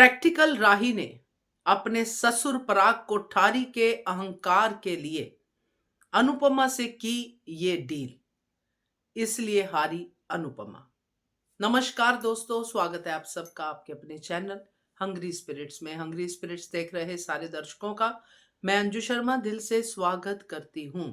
Practical राही ने अपने ससुर पराग कोठारी के अहंकार के लिए अनुपमा से की ये डील, इसलिए हारी अनुपमा। नमस्कार दोस्तों, स्वागत है आप सबका आपके अपने चैनल हंग्री स्पिरिट्स में। हंग्री स्पिरिट्स देख रहे सारे दर्शकों का मैं अंजू शर्मा दिल से स्वागत करती हूं।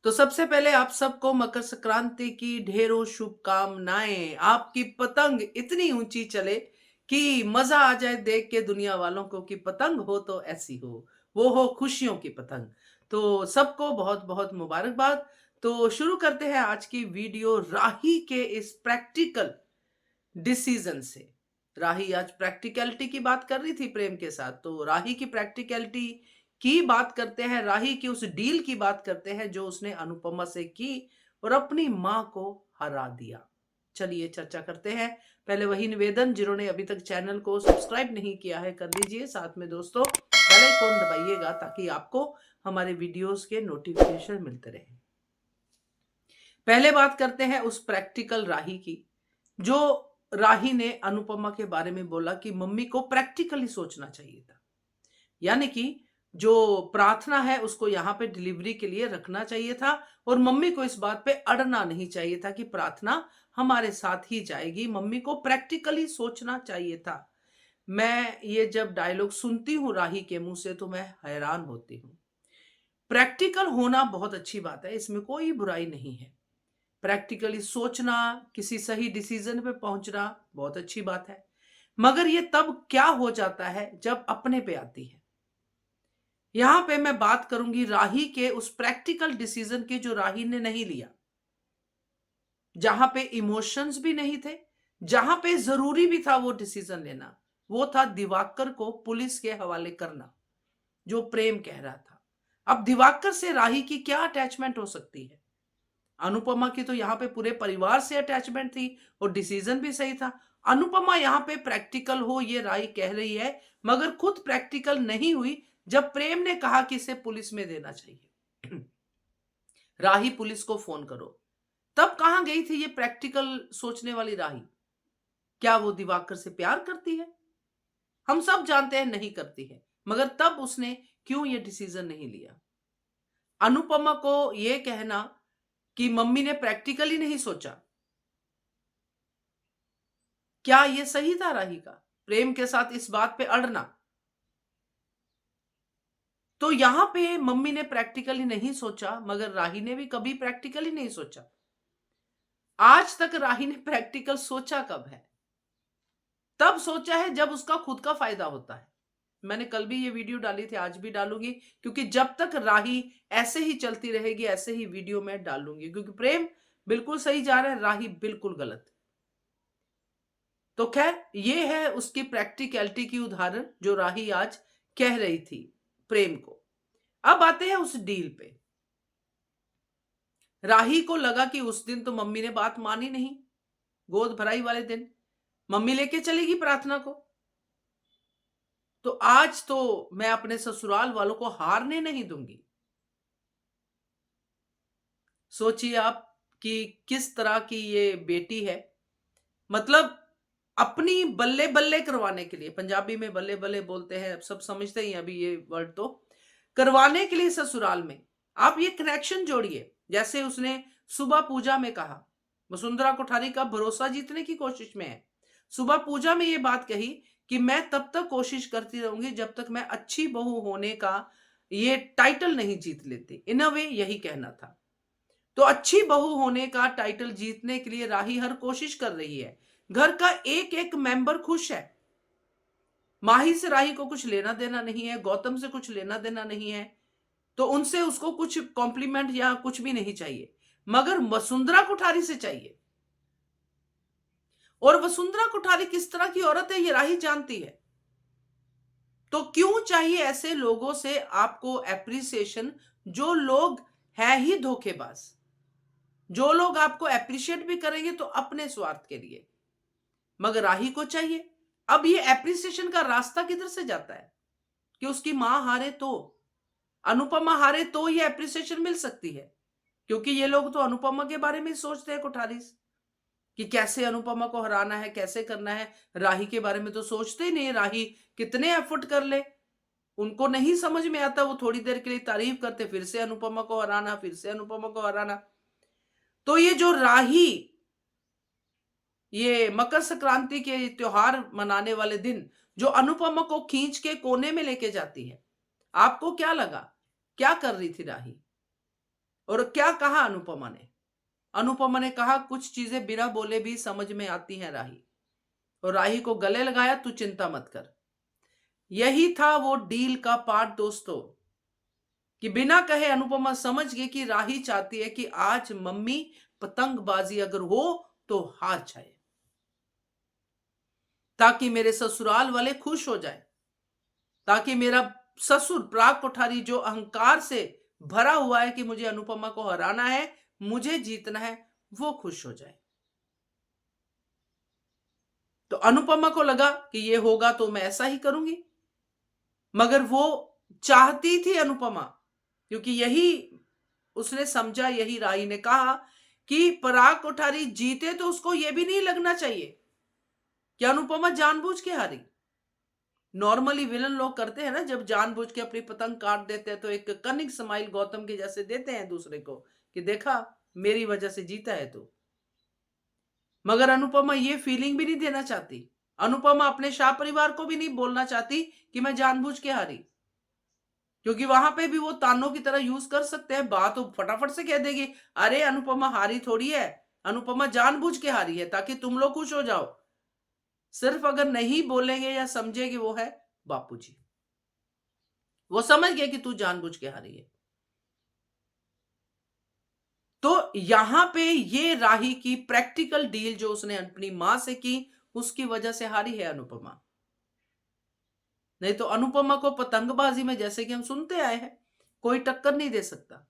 तो सबसे पहले आप सबको मकर संक्रांति की ढेरों शुभकामनाएं। आपकी पतंग इतनी ऊंची चले कि मजा आ जाए देख के दुनिया वालों को कि पतंग हो तो ऐसी हो, वो हो खुशियों की पतंग। तो सबको बहुत बहुत मुबारकबाद। तो शुरू करते हैं आज की वीडियो राही के इस प्रैक्टिकल डिसीजन से। राही आज प्रैक्टिकलिटी की बात कर रही थी प्रेम के साथ, तो राही की प्रैक्टिकलिटी की बात करते हैं, राही की उस डील की बात करते हैं जो उसने अनुपमा से की और अपनी मां को हरा दिया। चलिए चर्चा करते हैं। पहले वही निवेदन, जिन्होंने अभी तक चैनल को सब्सक्राइब नहीं किया है कर लीजिए, साथ में दोस्तों बेल आइकन दबाइएगा ताकि आपको हमारे वीडियोस के नोटिफिकेशन मिलते रहे। पहले बात करते हैं उस प्रैक्टिकल राही की, जो राही ने अनुपमा के बारे में बोला कि मम्मी को प्रैक्टिकली सोचना चाहिए था, यानी कि जो प्रार्थना है उसको यहां पे डिलीवरी के लिए रखना चाहिए था और मम्मी को इस बात पे अड़ना नहीं चाहिए था कि प्रार्थना हमारे साथ ही जाएगी। मम्मी को प्रैक्टिकली सोचना चाहिए था। मैं ये जब डायलॉग सुनती हूं राही के मुंह से तो मैं हैरान होती हूं। प्रैक्टिकल होना बहुत अच्छी बात है, इसमें कोई बुराई नहीं है। प्रैक्टिकली सोचना, किसी सही डिसीजन पे पहुंचना बहुत अच्छी बात है, मगर ये तब क्या हो जाता है जब अपने पे आती है। यहां पे मैं बात करूंगी राही के उस प्रैक्टिकल डिसीजन की जो राही ने नहीं लिया, जहां पे इमोशंस भी नहीं थे, जहां पे जरूरी भी था वो डिसीजन लेना। वो था दिवाकर को पुलिस के हवाले करना, जो प्रेम कह रहा था। अब दिवाकर से राही की क्या अटैचमेंट हो सकती है? अनुपमा की तो यहां पे पूरे परिवार से अटैचमेंट थी और डिसीजन भी सही था। अनुपमा यहां पे प्रैक्टिकल हो ये राही कह रही है, मगर खुद प्रैक्टिकल नहीं हुई जब प्रेम ने कहा कि इसे पुलिस में देना चाहिए। राही पुलिस को फोन करो, तब कहां गई थी ये प्रैक्टिकल सोचने वाली राही? क्या वो दिवाकर से प्यार करती है? हम सब जानते हैं नहीं करती है, मगर तब उसने क्यों ये डिसीजन नहीं लिया? अनुपमा को यह कहना कि मम्मी ने प्रैक्टिकली नहीं सोचा, क्या यह सही था राही का? प्रेम के साथ इस बात पे अड़ना। तो यहां पे मम्मी ने प्रैक्टिकली नहीं सोचा, मगर राही ने भी कभी प्रैक्टिकली नहीं सोचा। आज तक राही ने प्रैक्टिकल सोचा कब है? तब सोचा है जब उसका खुद का फायदा होता है। मैंने कल भी ये वीडियो डाली थी, आज भी डालूंगी, क्योंकि जब तक राही ऐसे ही चलती रहेगी ऐसे ही वीडियो में डालूंगी, क्योंकि प्रेम बिल्कुल सही जा रहा है, राही बिल्कुल गलत। तो खैर ये है उसकी प्रैक्टिकलिटी की उदाहरण जो राही आज कह रही थी प्रेम को। अब आते हैं उस डील पे। राही को लगा कि उस दिन तो मम्मी ने बात मानी नहीं, गोद भराई वाले दिन मम्मी लेके चलेगी प्रार्थना को, तो आज तो मैं अपने ससुराल वालों को हारने नहीं दूंगी। सोचिए आप कि किस तरह की ये बेटी है। मतलब अपनी बल्ले बल्ले करवाने के लिए, पंजाबी में बल्ले बल्ले बोलते हैं, सब समझते ही हैं अभी ये वर्ड, तो करवाने के लिए ससुराल में आप ये कनेक्शन जोड़िए। जैसे उसने सुबह पूजा में कहा, वसुंधरा कोठारी का भरोसा जीतने की कोशिश में है। सुबह पूजा में ये बात कही कि मैं तब तक कोशिश करती रहूंगी जब तक मैं अच्छी बहू होने का ये टाइटल नहीं जीत लेती। इन अ वे यही कहना था। तो अच्छी बहू होने का टाइटल जीतने के लिए राही हर कोशिश कर रही है। घर का एक एक मेंबर खुश है। माही से राही को कुछ लेना देना नहीं है, गौतम से कुछ लेना देना नहीं है, तो उनसे उसको कुछ कॉम्प्लीमेंट या कुछ भी नहीं चाहिए, मगर वसुंधरा कोठारी से चाहिए। और वसुंधरा कोठारी किस तरह की औरत है ये राही जानती है। तो क्यों चाहिए ऐसे लोगों से आपको एप्रिसिएशन, जो लोग है ही धोखेबाज, जो लोग आपको एप्रिशिएट भी करेंगे तो अपने स्वार्थ के लिए, मगर राही को चाहिए। अब ये एप्रिसिएशन का रास्ता किधर से जाता है? कि उसकी मां हारे तो, अनुपमा हारे तो ये एप्रिसिएशन मिल सकती है, क्योंकि ये लोग तो अनुपमा के बारे में सोचते हैं कोठारीज। कि कैसे अनुपमा को हराना है, कैसे करना है। राही के बारे में तो सोचते ही नहीं। राही कितने एफर्ट कर ले, उनको नहीं समझ में आता। वो थोड़ी देर के लिए तारीफ करते, फिर से अनुपमा को हराना, फिर से अनुपमा को हराना। तो ये जो राही ये मकर संक्रांति के त्योहार मनाने वाले दिन जो अनुपमा को खींच के कोने में लेके जाती है, आपको क्या लगा? क्या कर रही थी राही? और क्या कहा अनुपमा ने? अनुपमा ने कहा, कुछ चीजें बिना बोले भी समझ में आती हैं राही। और राही को गले लगाया, तू चिंता मत कर। यही था वो डील का पार्ट दोस्तों, कि बिना कहे अनुपमा समझ गई कि राही चाहती है कि आज मम्मी पतंगबाजी अगर हो तो हार जाए, ताकि मेरे ससुराल वाले खुश हो जाए, ताकि मेरा ससुर पराग कोठारी जो अहंकार से भरा हुआ है कि मुझे अनुपमा को हराना है, मुझे जीतना है, वो खुश हो जाए। तो अनुपमा को लगा कि ये होगा तो मैं ऐसा ही करूंगी। मगर वो चाहती थी अनुपमा, क्योंकि यही उसने समझा, यही राही ने कहा कि पराग कोठारी जीते तो उसको ये भी नहीं लगना चाहिए कि अनुपमा जानबूझ के हारी। नॉर्मली विलन लोग करते हैं ना, जब जानबूझ के अपनी पतंग काट देते हैं तो एक कनिंग स्माइल गौतम के जैसे देते हैं दूसरे को कि देखा मेरी वजह से जीता है तू। मगर अनुपमा ये फीलिंग भी नहीं देना चाहती। अनुपमा अपने शाह परिवार को भी नहीं बोलना चाहती कि मैं जानबूझ के हारी, क्योंकि वहां पे भी वो तानों की तरह यूज कर सकते हैं। बात तो फटाफट से कह देगी, अरे अनुपमा हारी थोड़ी है, अनुपमा जानबूझ के हारी है ताकि तुम लोग खुश हो जाओ। सिर्फ अगर नहीं बोलेंगे या समझेगी वो है बापूजी, वो समझ गए कि तू जानबूझ के हारी है। तो यहां पे ये राही की प्रैक्टिकल डील जो उसने अपनी मां से की, उसकी वजह से हारी है अनुपमा। नहीं तो अनुपमा को पतंगबाजी में, जैसे कि हम सुनते आए हैं, कोई टक्कर नहीं दे सकता।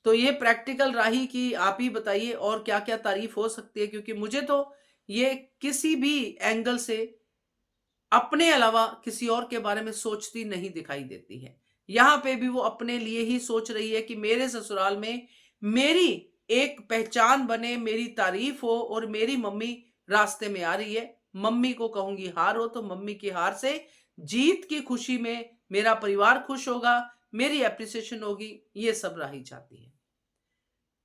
तो ये प्रैक्टिकल राही की आप ही बताइए और क्या क्या तारीफ हो सकती है, क्योंकि मुझे तो ये किसी भी एंगल से अपने अलावा किसी और के बारे में सोचती नहीं दिखाई देती है। यहां पे भी वो अपने लिए ही सोच रही है कि मेरे ससुराल में मेरी एक पहचान बने, मेरी तारीफ हो, और मेरी मम्मी रास्ते में आ रही है। मम्मी को कहूंगी हार हो तो मम्मी की हार से जीत की खुशी में मेरा परिवार खुश होगा, मेरी एप्रिसिएशन होगी। ये सब राही चाहती है।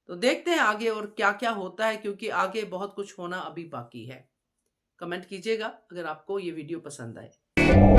तो देखते हैं आगे और क्या क्या होता है, क्योंकि आगे बहुत कुछ होना अभी बाकी है। कमेंट कीजिएगा अगर आपको ये वीडियो पसंद आए।